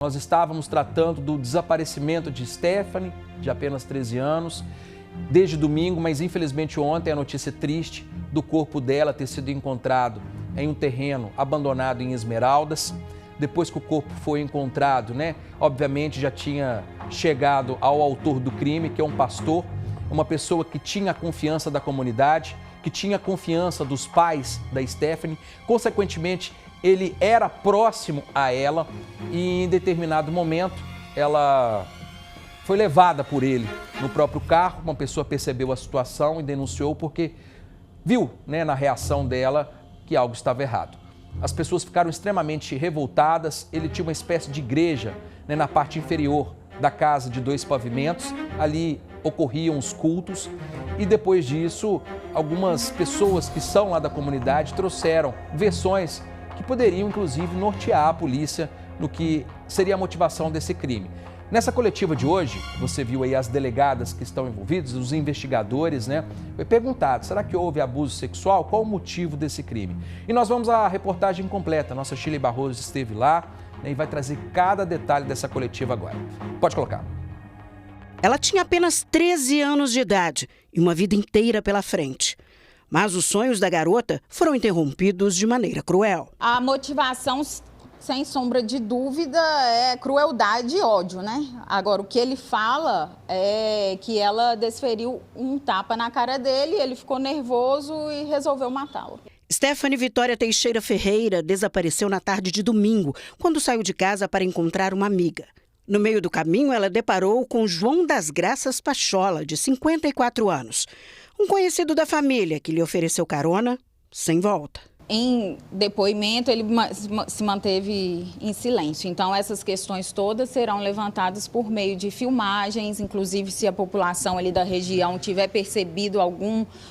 Nós estávamos tratando do desaparecimento de Stephanie, de apenas 13 anos, desde domingo, mas infelizmente ontem a notícia triste do corpo dela ter sido encontrado em um terreno abandonado em Esmeraldas. Depois que o corpo foi encontrado, obviamente já tinha chegado ao autor do crime, que é um pastor, uma pessoa que tinha a confiança da comunidade, que tinha a confiança dos pais da Stephanie, consequentemente ele era próximo a ela e em determinado momento ela foi levada por ele no próprio carro. Uma pessoa percebeu a situação e denunciou porque viu, na reação dela que algo estava errado. As pessoas ficaram extremamente revoltadas. Ele tinha uma espécie de igreja na parte inferior da casa de 2 pavimentos. Ali ocorriam os cultos e depois disso algumas pessoas que são lá da comunidade trouxeram versões que poderiam inclusive nortear a polícia no que seria a motivação desse crime. Nessa coletiva de hoje, você viu aí as delegadas que estão envolvidas, os investigadores, Foi perguntado, será que houve abuso sexual? Qual o motivo desse crime? E nós vamos à reportagem completa. Nossa Shirley Barroso esteve lá e vai trazer cada detalhe dessa coletiva agora. Pode colocar. Ela tinha apenas 13 anos de idade e uma vida inteira pela frente. Mas os sonhos da garota foram interrompidos de maneira cruel. A motivação, sem sombra de dúvida, é crueldade e ódio, Agora, o que ele fala é que ela desferiu um tapa na cara dele, ele ficou nervoso e resolveu matá-lo. Stephanie Vitória Teixeira Ferreira desapareceu na tarde de domingo, quando saiu de casa para encontrar uma amiga. No meio do caminho, ela deparou com João das Graças Pachola, de 54 anos. Um conhecido da família que lhe ofereceu carona sem volta. Em depoimento, ele se manteve em silêncio. Então, essas questões todas serão levantadas por meio de filmagens, inclusive se a população ali da região tiver percebido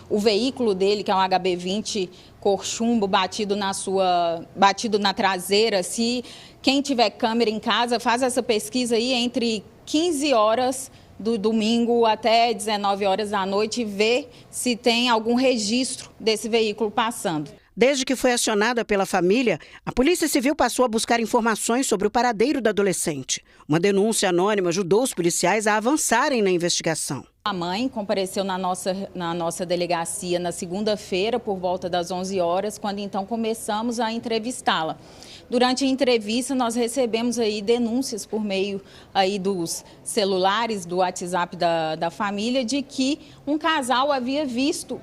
o veículo dele, que é um HB20 cor chumbo, batido na traseira. Se quem tiver câmera em casa, faz essa pesquisa aí entre 15 horas do domingo até 19 horas da noite e vê se tem algum registro desse veículo passando. Desde que foi acionada pela família, a Polícia Civil passou a buscar informações sobre o paradeiro da adolescente. Uma denúncia anônima ajudou os policiais a avançarem na investigação. A mãe compareceu na nossa delegacia na segunda-feira, por volta das 11 horas, quando então começamos a entrevistá-la. Durante a entrevista, nós recebemos aí denúncias por meio aí dos celulares, do WhatsApp da família, de que um casal havia visto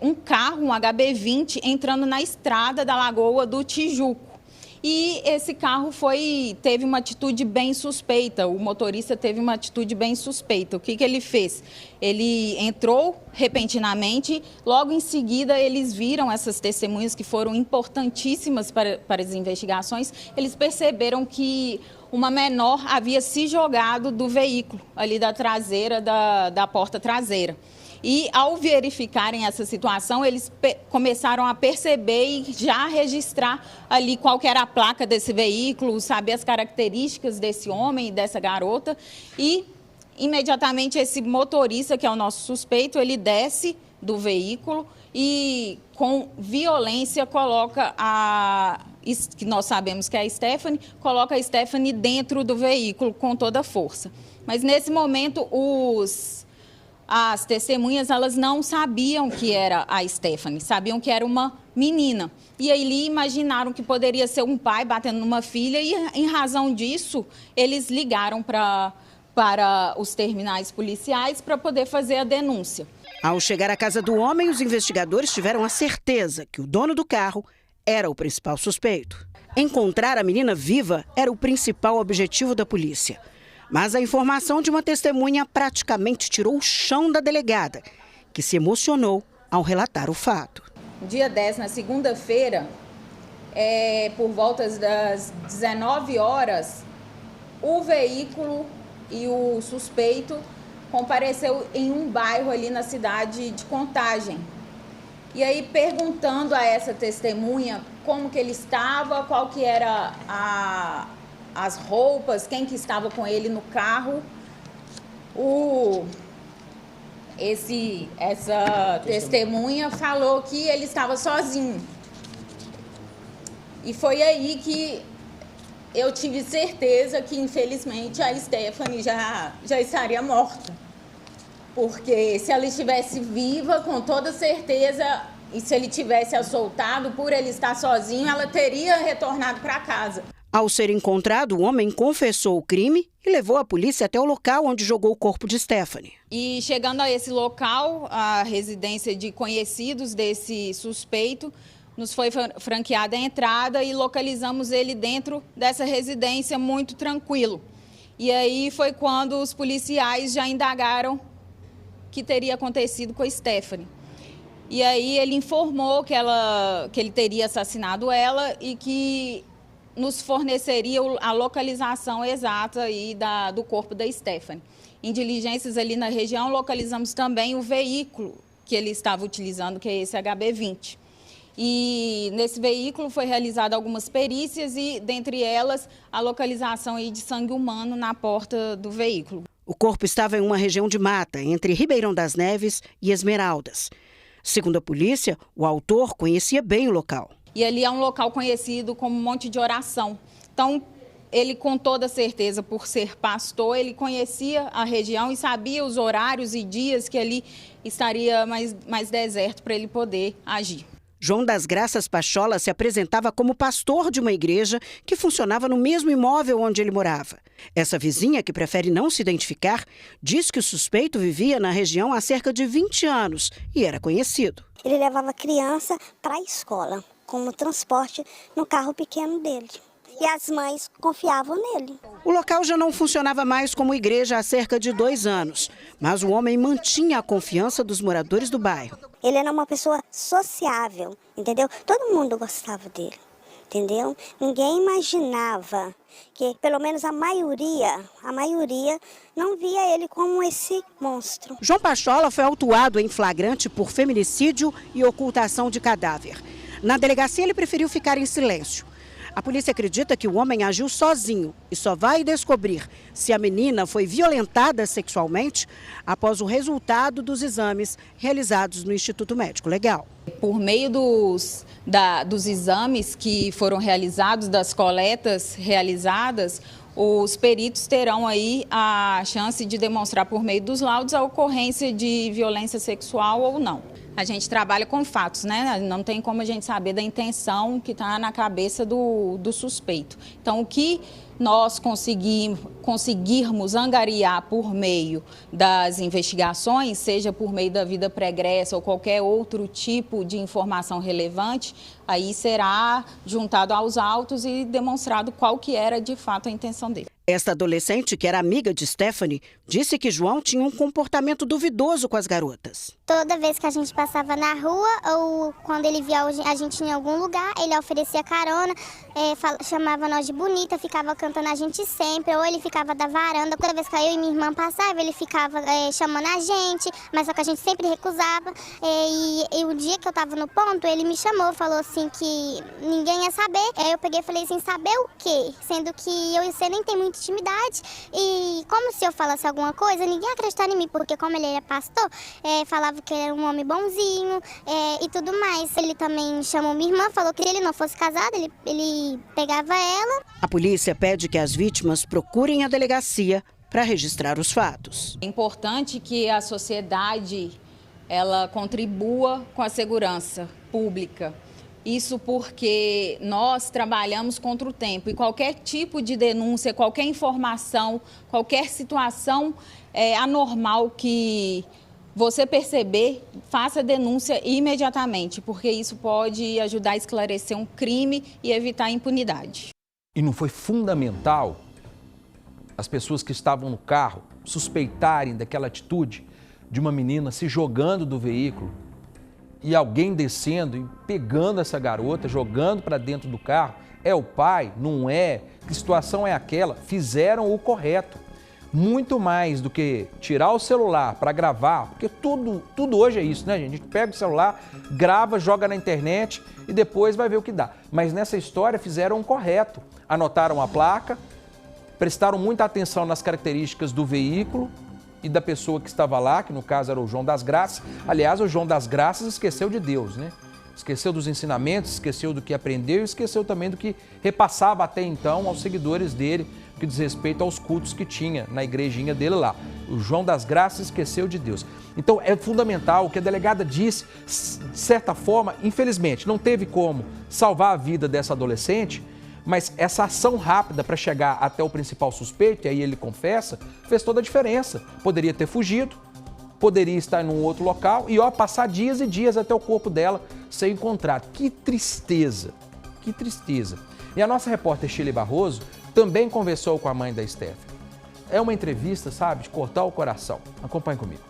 um carro, um HB20, entrando na estrada da Lagoa do Tijuco. E esse carro teve uma atitude bem suspeita, o motorista teve uma atitude bem suspeita. O que ele fez? Ele entrou repentinamente, logo em seguida eles viram essas testemunhas que foram importantíssimas para as investigações, eles perceberam que uma menor havia se jogado do veículo, ali da traseira, da porta traseira. E, ao verificarem essa situação, eles começaram a perceber e já registrar ali qual que era a placa desse veículo, saber as características desse homem e dessa garota. E, imediatamente, esse motorista, que é o nosso suspeito, ele desce do veículo e, com violência, coloca que nós sabemos que é a Stephanie, coloca a Stephanie dentro do veículo com toda a força. Mas, nesse momento, as testemunhas, elas não sabiam que era a Stephanie, sabiam que era uma menina. E aí imaginaram que poderia ser um pai batendo numa filha e, em razão disso, eles ligaram para os terminais policiais para poder fazer a denúncia. Ao chegar à casa do homem, os investigadores tiveram a certeza que o dono do carro era o principal suspeito. Encontrar a menina viva era o principal objetivo da polícia. Mas a informação de uma testemunha praticamente tirou o chão da delegada, que se emocionou ao relatar o fato. Dia 10, na segunda-feira, por volta das 19 horas, o veículo e o suspeito compareceu em um bairro ali na cidade de Contagem. E aí, perguntando a essa testemunha como que ele estava, qual que era as roupas, quem que estava com ele no carro, essa testemunha falou que ele estava sozinho. E foi aí que eu tive certeza que, infelizmente, a Stephanie já estaria morta. Porque se ela estivesse viva, com toda certeza, e se ele tivesse a soltado, por ele estar sozinho, ela teria retornado para casa. Ao ser encontrado, o homem confessou o crime e levou a polícia até o local onde jogou o corpo de Stephanie. E chegando a esse local, a residência de conhecidos desse suspeito, nos foi franqueada a entrada e localizamos ele dentro dessa residência muito tranquilo. E aí foi quando os policiais já indagaram que teria acontecido com a Stephanie. E aí ele informou que ele teria assassinado ela e que nos forneceria a localização exata aí do corpo da Stephanie. Em diligências ali na região, localizamos também o veículo que ele estava utilizando, que é esse HB20. E nesse veículo foi realizada algumas perícias e, dentre elas, a localização aí de sangue humano na porta do veículo. O corpo estava em uma região de mata, entre Ribeirão das Neves e Esmeraldas. Segundo a polícia, o autor conhecia bem o local. E ali é um local conhecido como Monte de Oração. Então, ele com toda certeza, por ser pastor, ele conhecia a região e sabia os horários e dias que ali estaria mais deserto para ele poder agir. João das Graças Pachola se apresentava como pastor de uma igreja que funcionava no mesmo imóvel onde ele morava. Essa vizinha, que prefere não se identificar, diz que o suspeito vivia na região há cerca de 20 anos e era conhecido. Ele levava criança para a escola, como transporte no carro pequeno dele. E as mães confiavam nele. O local já não funcionava mais como igreja há cerca de 2 anos, mas o homem mantinha a confiança dos moradores do bairro. Ele era uma pessoa sociável, entendeu? Todo mundo gostava dele, entendeu? Ninguém imaginava que, pelo menos a maioria não via ele como esse monstro. João Pachola foi autuado em flagrante por feminicídio e ocultação de cadáver. Na delegacia, ele preferiu ficar em silêncio. A polícia acredita que o homem agiu sozinho e só vai descobrir se a menina foi violentada sexualmente após o resultado dos exames realizados no Instituto Médico Legal. Por meio dos exames que foram realizados, das coletas realizadas, os peritos terão aí a chance de demonstrar por meio dos laudos a ocorrência de violência sexual ou não. A gente trabalha com fatos, né? Não tem como a gente saber da intenção que está na cabeça do suspeito. Então, o que nós conseguirmos angariar por meio das investigações, seja por meio da vida pregressa ou qualquer outro tipo de informação relevante, aí será juntado aos autos e demonstrado qual que era de fato a intenção dele. Esta adolescente, que era amiga de Stephanie, disse que João tinha um comportamento duvidoso com as garotas. Toda vez que a gente passava na rua ou quando ele via a gente em algum lugar, ele oferecia carona, chamava nós de bonita, ficava cantando a gente sempre, ou ele ficava da varanda. Toda vez que eu e minha irmã passava, ele ficava chamando a gente, mas só que a gente sempre recusava. E o dia que eu tava no ponto, ele me chamou, falou assim que ninguém ia saber. Eu peguei e falei assim, saber o quê? Sendo que eu e você nem tem muita intimidade, e como se eu falasse alguma coisa, ninguém ia acreditar em mim, porque como ele era pastor, falava que ele era um homem bonzinho e tudo mais. Ele também chamou minha irmã, falou que se ele não fosse casado, ele pegava ela. A polícia pede que as vítimas procurem a delegacia para registrar os fatos. É importante que a sociedade ela contribua com a segurança pública. Isso porque nós trabalhamos contra o tempo e qualquer tipo de denúncia, qualquer informação, qualquer situação anormal que você perceber, faça denúncia imediatamente, porque isso pode ajudar a esclarecer um crime e evitar a impunidade. E não foi fundamental as pessoas que estavam no carro suspeitarem daquela atitude de uma menina se jogando do veículo e alguém descendo e pegando essa garota, jogando para dentro do carro? É o pai? Não é? Que situação é aquela? Fizeram o correto. Muito mais do que tirar o celular para gravar, porque tudo hoje é isso, né, gente? A gente pega o celular, grava, joga na internet e depois vai ver o que dá. Mas nessa história fizeram o correto. Anotaram a placa, prestaram muita atenção nas características do veículo e da pessoa que estava lá, que no caso era o João das Graças. Aliás, o João das Graças esqueceu de Deus, né? Esqueceu dos ensinamentos, esqueceu do que aprendeu e esqueceu também do que repassava até então aos seguidores dele, no que diz respeito aos cultos que tinha na igrejinha dele lá. O João das Graças esqueceu de Deus. Então é fundamental o que a delegada disse, de certa forma, infelizmente, não teve como salvar a vida dessa adolescente, mas essa ação rápida para chegar até o principal suspeito, e aí ele confessa, fez toda a diferença. Poderia ter fugido, poderia estar em um outro local e passar dias e dias até o corpo dela ser encontrado. Que tristeza, que tristeza. E a nossa repórter Shirley Barroso também conversou com a mãe da Stephanie. É uma entrevista, sabe, de cortar o coração. Acompanhe comigo.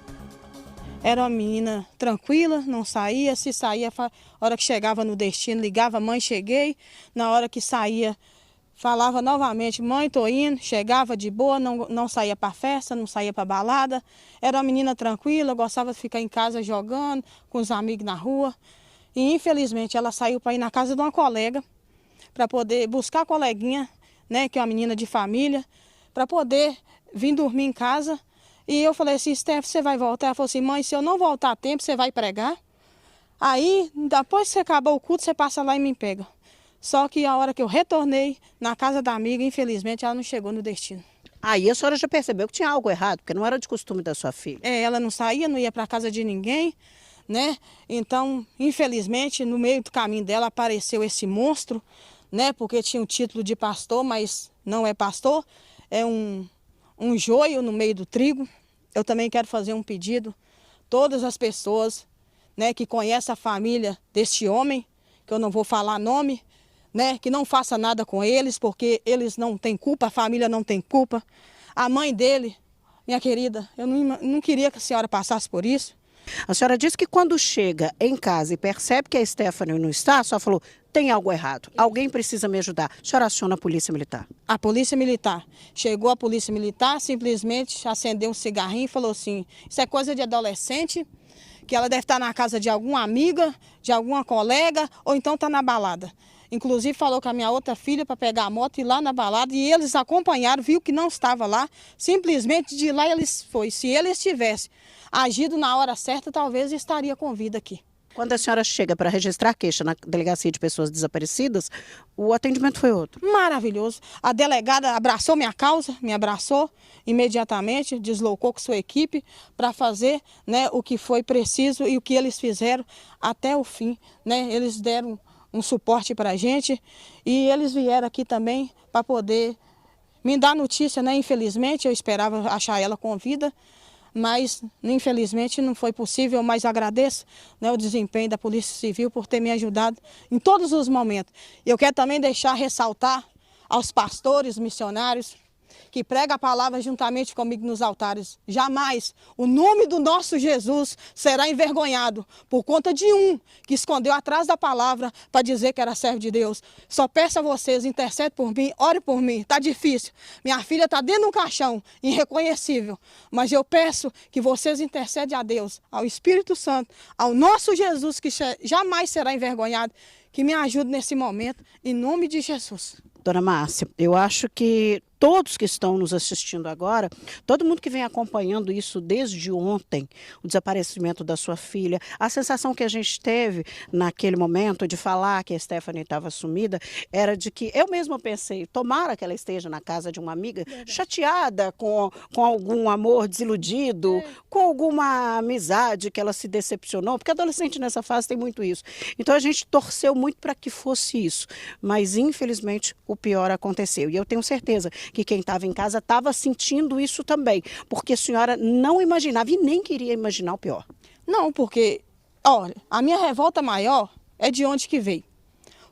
Era uma menina tranquila, não saía, se saía, a hora que chegava no destino, ligava, mãe, cheguei. Na hora que saía, falava novamente, mãe, tô indo, chegava de boa, não saía para festa, não saía para balada. Era uma menina tranquila, gostava de ficar em casa jogando, com os amigos na rua. E infelizmente ela saiu para ir na casa de uma colega, para poder buscar a coleguinha, né, que é uma menina de família, para poder vir dormir em casa. E eu falei assim, Steph, você vai voltar? Ela falou assim, mãe, se eu não voltar a tempo, você vai pregar? Aí, depois que você acabar o culto, você passa lá e me pega. Só que a hora que eu retornei na casa da amiga, infelizmente, ela não chegou no destino. Aí a senhora já percebeu que tinha algo errado, porque não era de costume da sua filha. Ela não saía, não ia para casa de ninguém, né? Então, infelizmente, no meio do caminho dela apareceu esse monstro, né? Porque tinha o título de pastor, mas não é pastor, é um joio no meio do trigo. Eu também quero fazer um pedido. Todas as pessoas, né, que conhecem a família deste homem, que eu não vou falar nome, né, que não faça nada com eles, porque eles não têm culpa, a família não tem culpa. A mãe dele, minha querida, eu não queria que a senhora passasse por isso. A senhora disse que quando chega em casa e percebe que a Stephanie não está, a senhora falou, tem algo errado, alguém precisa me ajudar. A senhora aciona a polícia militar. A polícia militar. Chegou a polícia militar, simplesmente acendeu um cigarrinho e falou assim, isso é coisa de adolescente, que ela deve estar na casa de alguma amiga, de alguma colega, ou então está na balada. Inclusive falou com a minha outra filha para pegar a moto e ir lá na balada, e eles acompanharam, viu que não estava lá, simplesmente de lá eles foi. Se eles tivessem agido na hora certa, talvez estaria com vida aqui. Quando a senhora chega para registrar queixa na Delegacia de Pessoas Desaparecidas, o atendimento foi outro. Maravilhoso. A delegada abraçou minha causa, me abraçou imediatamente, deslocou com sua equipe para fazer, né, o que foi preciso e o que eles fizeram até o fim, né? Eles deram um suporte para a gente e eles vieram aqui também para poder me dar notícia, né? Infelizmente, eu esperava achar ela com vida, mas infelizmente não foi possível, mas agradeço, né, o desempenho da Polícia Civil por ter me ajudado em todos os momentos. Eu quero também ressaltar aos pastores, missionários, que pregam a palavra juntamente comigo nos altares. Jamais o nome do nosso Jesus será envergonhado por conta de um que escondeu atrás da palavra para dizer que era servo de Deus. Só peço a vocês, intercede por mim, ore por mim. Está difícil. Minha filha está dentro de um caixão, irreconhecível. Mas eu peço que vocês intercedem a Deus, ao Espírito Santo, ao nosso Jesus, que jamais será envergonhado, que me ajude nesse momento, em nome de Jesus. Dona Márcia, eu acho que todos que estão nos assistindo agora, todo mundo que vem acompanhando isso desde ontem, o desaparecimento da sua filha, a sensação que a gente teve naquele momento de falar que a Stephanie estava sumida, era de que eu mesma pensei, tomara que ela esteja na casa de uma amiga, chateada com algum amor desiludido, com alguma amizade que ela se decepcionou, porque adolescente nessa fase tem muito isso. Então a gente torceu muito para que fosse isso, mas infelizmente o pior aconteceu. E eu tenho certeza que quem estava em casa estava sentindo isso também, porque a senhora não imaginava e nem queria imaginar o pior. Não, porque, olha, a minha revolta maior é de onde que veio.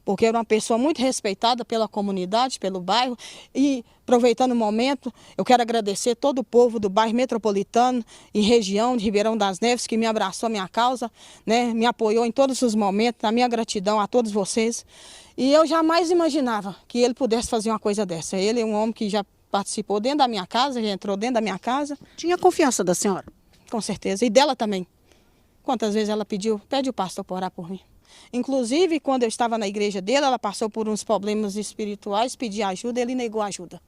Porque eu era uma pessoa muito respeitada pela comunidade, pelo bairro, e aproveitando o momento, eu quero agradecer todo o povo do bairro metropolitano e região de Ribeirão das Neves, que me abraçou a minha causa, né, me apoiou em todos os momentos, a minha gratidão a todos vocês. E eu jamais imaginava que ele pudesse fazer uma coisa dessa. Ele é um homem que já participou dentro da minha casa, já entrou dentro da minha casa. Tinha confiança da senhora? Com certeza, e dela também. Quantas vezes ela pede o pastor para orar por mim. Inclusive, quando eu estava na igreja dele, ela passou por uns problemas espirituais, pedi ajuda, ele negou ajuda.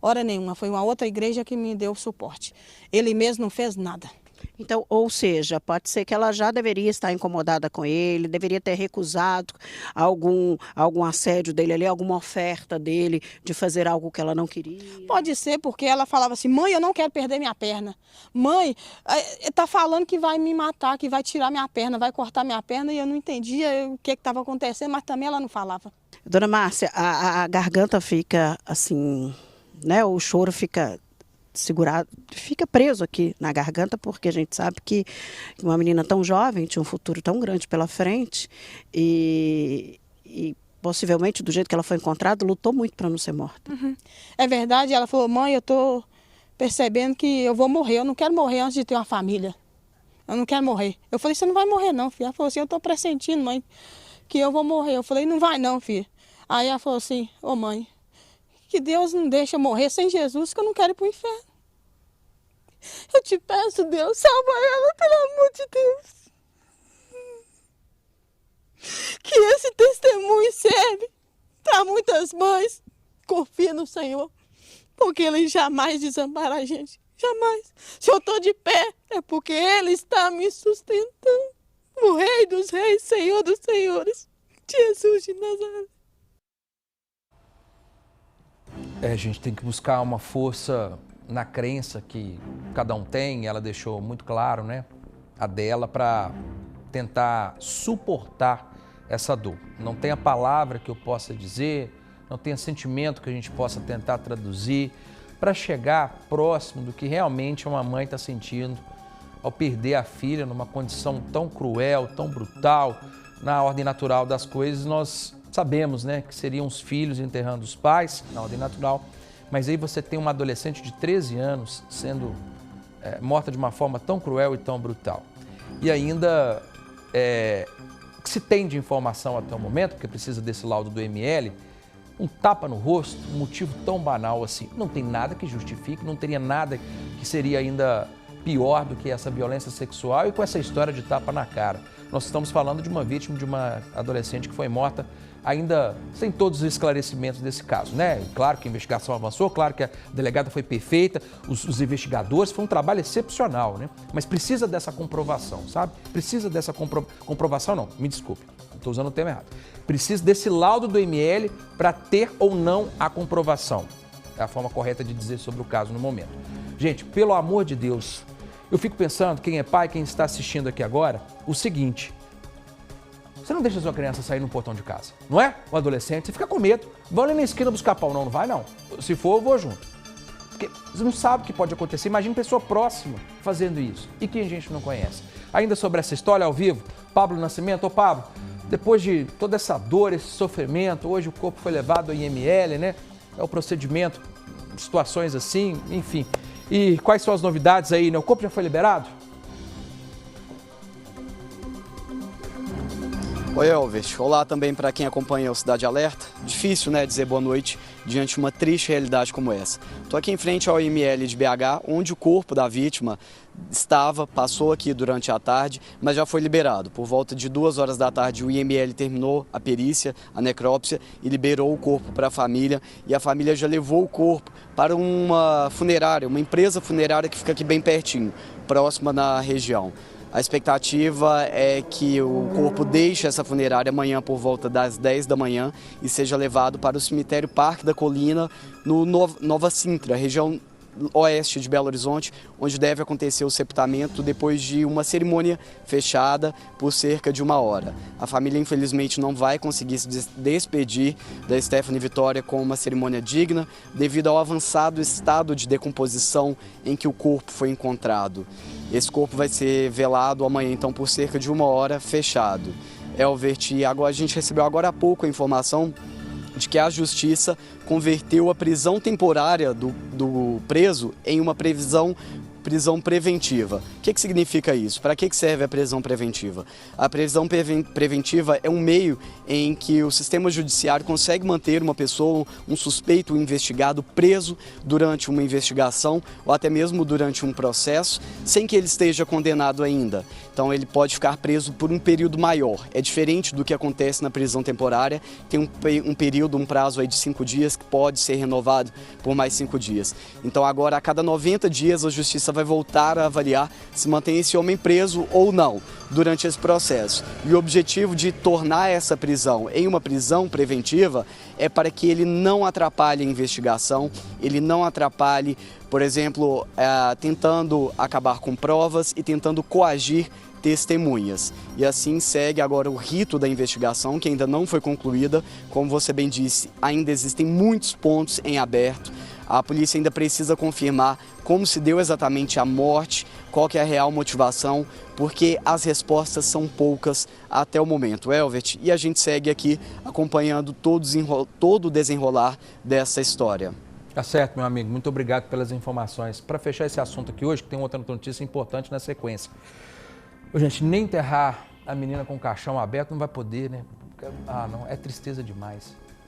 Hora nenhuma, foi uma outra igreja que me deu suporte. Ele mesmo não fez nada. Então, ou seja, pode ser que ela já deveria estar incomodada com ele, deveria ter recusado algum assédio dele ali, alguma oferta dele de fazer algo que ela não queria. Pode ser porque ela falava assim, mãe, eu não quero perder minha perna. Mãe, está falando que vai me matar, que vai tirar minha perna, vai cortar minha perna, e eu não entendia o que estava acontecendo, mas também ela não falava. Dona Márcia, a garganta fica assim, né? O choro fica segurado, fica preso aqui na garganta, porque a gente sabe que uma menina tão jovem tinha um futuro tão grande pela frente e possivelmente, do jeito que ela foi encontrada, lutou muito para não ser morta. Uhum. É verdade, ela falou, mãe, eu estou percebendo que eu vou morrer, eu não quero morrer antes de ter uma família. Eu não quero morrer. Eu falei, você não vai morrer não, filha. Ela falou assim, eu estou pressentindo, mãe, que eu vou morrer. Eu falei, não vai não, filha. Aí ela falou assim, ô mãe, que Deus não deixa eu morrer sem Jesus, que eu não quero ir para o inferno. Eu te peço, Deus, salva ela, pelo amor de Deus. Que esse testemunho serve para muitas mães. Confia no Senhor, porque Ele jamais desampara a gente. Jamais. Se eu estou de pé, é porque Ele está me sustentando. O Rei dos Reis, Senhor dos Senhores, Jesus de Nazaré. A gente tem que buscar uma força na crença que cada um tem, ela deixou muito claro, né? A dela, para tentar suportar essa dor. Não tem a palavra que eu possa dizer, não tem sentimento que a gente possa tentar traduzir para chegar próximo do que realmente uma mãe está sentindo ao perder a filha numa condição tão cruel, tão brutal. Na ordem natural das coisas, nós sabemos, né, que seriam os filhos enterrando os pais, na ordem natural, mas aí você tem uma adolescente de 13 anos sendo morta de uma forma tão cruel e tão brutal. E ainda que se tem de informação até o momento, porque precisa desse laudo do ML, um tapa no rosto, um motivo tão banal assim, não tem nada que justifique, não teria nada que seria ainda pior do que essa violência sexual e com essa história de tapa na cara. Nós estamos falando de uma vítima, de uma adolescente que foi morta ainda sem todos os esclarecimentos desse caso, né? Claro que a investigação avançou, claro que a delegada foi perfeita, os investigadores, foi um trabalho excepcional, né? Mas precisa dessa comprovação, sabe? Precisa dessa comprovação, não, me desculpe, estou usando o termo errado. Precisa desse laudo do ML para ter ou não a comprovação. É a forma correta de dizer sobre o caso no momento. Gente, pelo amor de Deus, eu fico pensando, quem é pai, quem está assistindo aqui agora, o seguinte: você não deixa a sua criança sair no portão de casa, não é? O adolescente, você fica com medo. Vão ali na esquina buscar pão, não vai não. Se for, eu vou junto. Porque você não sabe o que pode acontecer. Imagina pessoa próxima fazendo isso e que a gente não conhece. Ainda sobre essa história ao vivo, Pablo Nascimento. Ô Pablo, depois de toda essa dor, esse sofrimento, hoje o corpo foi levado ao IML, né? É o procedimento, situações assim, enfim. E quais são as novidades aí, né? O corpo já foi liberado? Oi, Elvis. Olá também para quem acompanha o Cidade Alerta. Difícil, né, dizer boa noite diante de uma triste realidade como essa. Estou aqui em frente ao IML de BH, onde o corpo da vítima passou aqui durante a tarde, mas já foi liberado. Por volta de 2 horas da tarde, o IML terminou a perícia, a necrópsia, e liberou o corpo para a família. E a família já levou o corpo para uma funerária, uma empresa funerária que fica aqui bem pertinho, próxima na região. A expectativa é que o corpo deixe essa funerária amanhã por volta das 10 da manhã e seja levado para o cemitério Parque da Colina, no Nova Sintra, região oeste de Belo Horizonte, onde deve acontecer o sepultamento depois de uma cerimônia fechada por cerca de 1 hora. A família, infelizmente, não vai conseguir se despedir da Stephanie Vitória com uma cerimônia digna, devido ao avançado estado de decomposição em que o corpo foi encontrado. Esse corpo vai ser velado amanhã, então, por cerca de 1 hora, fechado. Elvert, agora a gente recebeu agora há pouco a informação de que a Justiça converteu a prisão temporária do preso em uma prisão preventiva. O que significa isso? Para que serve a prisão preventiva? A prisão preventiva é um meio em que o sistema judiciário consegue manter uma pessoa, um suspeito, um investigado, preso durante uma investigação ou até mesmo durante um processo, sem que ele esteja condenado ainda. Então ele pode ficar preso por um período maior. É diferente do que acontece na prisão temporária, tem um prazo aí de 5 dias que pode ser renovado por mais 5 dias. Então agora, a cada 90 dias, a Justiça vai voltar a avaliar se mantém esse homem preso ou não durante esse processo. E o objetivo de tornar essa prisão em uma prisão preventiva é para que ele não atrapalhe a investigação, ele não atrapalhe, por exemplo, tentando acabar com provas e tentando coagir testemunhas. E assim segue agora o rito da investigação, que ainda não foi concluída. Como você bem disse, ainda existem muitos pontos em aberto. A polícia ainda precisa confirmar como se deu exatamente a morte, qual que é a real motivação, porque as respostas são poucas até o momento, Elvert. E a gente segue aqui acompanhando todo o desenrolar dessa história. Tá certo, meu amigo. Muito obrigado pelas informações. Para fechar esse assunto aqui hoje, que tem outra notícia importante na sequência. Gente, nem enterrar a menina com o caixão aberto não vai poder, né? Ah, não, é tristeza demais.